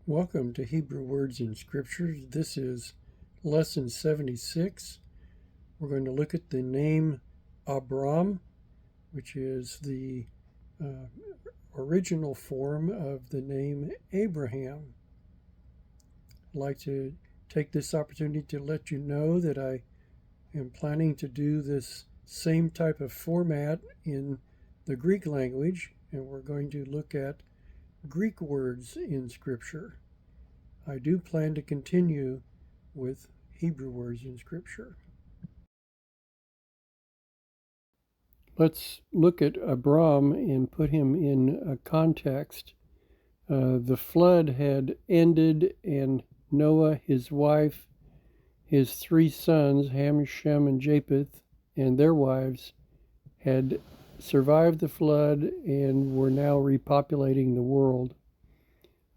Welcome to Hebrew Words in Scripture. This is Lesson 76. We're going to look at the name Abram, which is the original form of the name Abraham. I'd like to take this opportunity to let you know that I am planning to do this same type of format in the Greek language, and we're going to look at Greek words in Scripture. I do plan to continue with Hebrew words in Scripture. Let's look at Abram and put him in a context. The flood had ended, and Noah, his wife, his 3 sons, Ham, Shem, and Japheth, and their wives, had survived the flood and were now repopulating the world.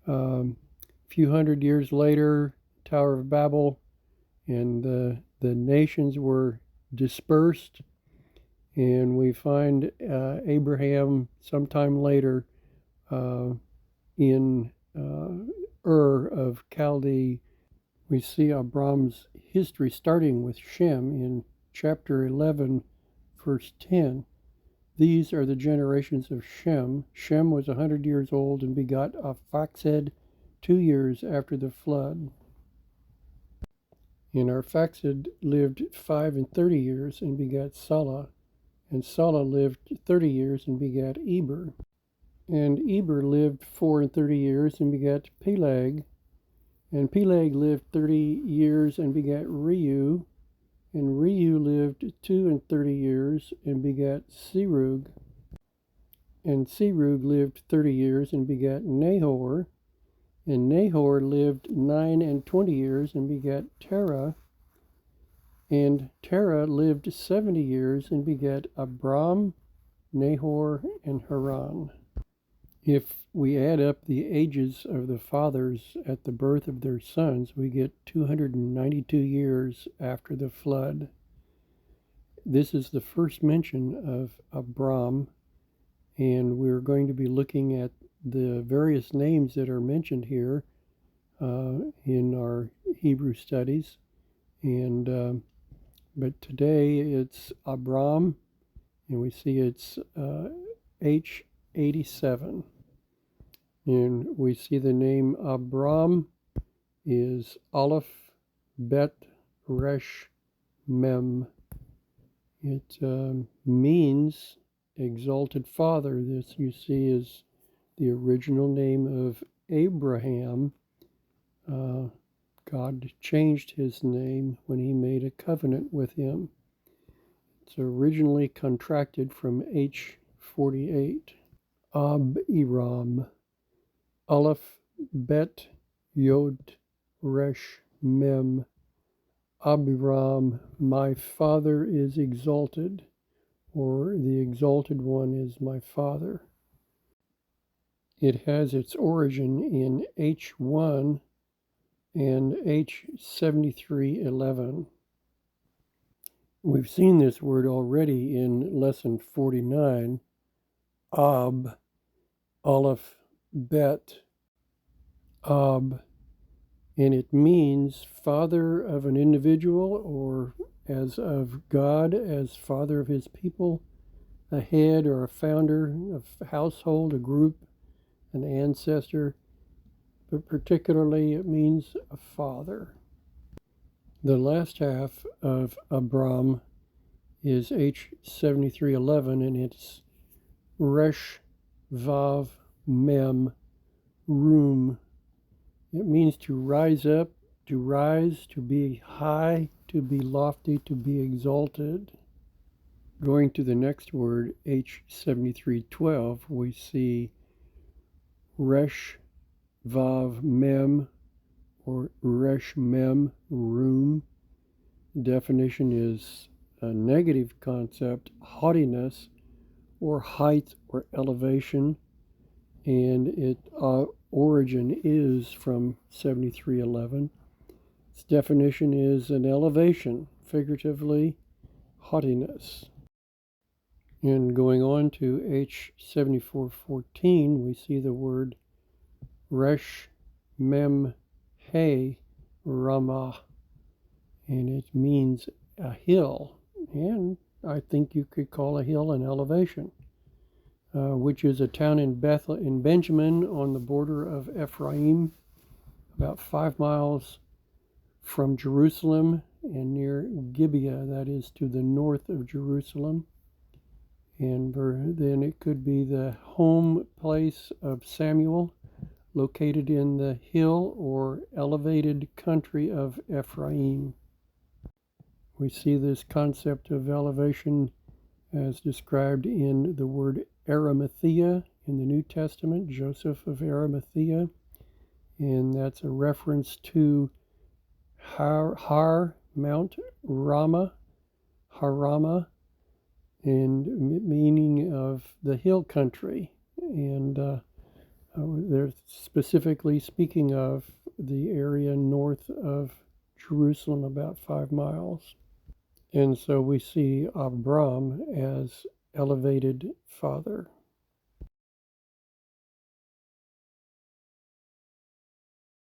A few hundred years later, Tower of Babel, and the nations were dispersed, and we find Abraham sometime later in Ur of Chaldee. We see Abram's history starting with Shem in chapter 11, verse 10. These are the generations of Shem. Shem was 100 years old and begot Arphaxad 2 years after the flood. And Arphaxad lived 5 and 30 years and begat Salah. And Salah lived 30 years and begat Eber. And Eber lived 4 and 30 years and begat Peleg. And Peleg lived 30 years and begat Reu. And Reu lived 2 and 30 years and begat Serug. And Serug lived 30 years and begat Nahor. And Nahor lived 9 and 20 years and begat Terah. And Terah lived 70 years and begat Abram, Nahor, and Haran. If we add up the ages of the fathers at the birth of their sons, we get 292 years after the flood. This is the first mention of Abram, and we're going to be looking at the various names that are mentioned here in our Hebrew studies. And but today it's Abram, and we see it's H87. And we see the name Abram is Aleph Bet Resh Mem. It means exalted father. This, you see, is the original name of Abraham. God changed his name when he made a covenant with him. It's originally contracted from H48. Abiram. Aleph Bet Yod Resh Mem. Abiram, my father is exalted, or the exalted one is my father. It has its origin in H1 and H7311. We've seen this word already in lesson 49, Aleph Bet, and it means father of an individual, or as of God, as father of his people, a head or a founder of a household, a group, an ancestor, but particularly it means a father. The last half of Abram is H7311, and it's Resh Vav Mem Rum. It means to rise up, to rise, to be high, to be lofty, to be exalted. Going to the next word, H7312, we see Resh Vav Mem, or Resh Mem Rum. The definition is a negative concept, haughtiness, or height or elevation, and its origin is from 7311. Its definition is an elevation, figuratively, haughtiness. And going on to H7414, we see the word Resh Mem He Ramah, and it means a hill, and I think you could call a hill an elevation, which is a town in Benjamin on the border of Ephraim, about 5 miles from Jerusalem and near Gibeah, that is to the north of Jerusalem. And then it could be the home place of Samuel, located in the hill or elevated country of Ephraim. We see this concept of elevation as described in the word Arimathea in the New Testament, Joseph of Arimathea, and that's a reference to Mount Harama, and meaning of the hill country, and they're specifically speaking of the area north of Jerusalem, about 5 miles. And so we see Abram as elevated father.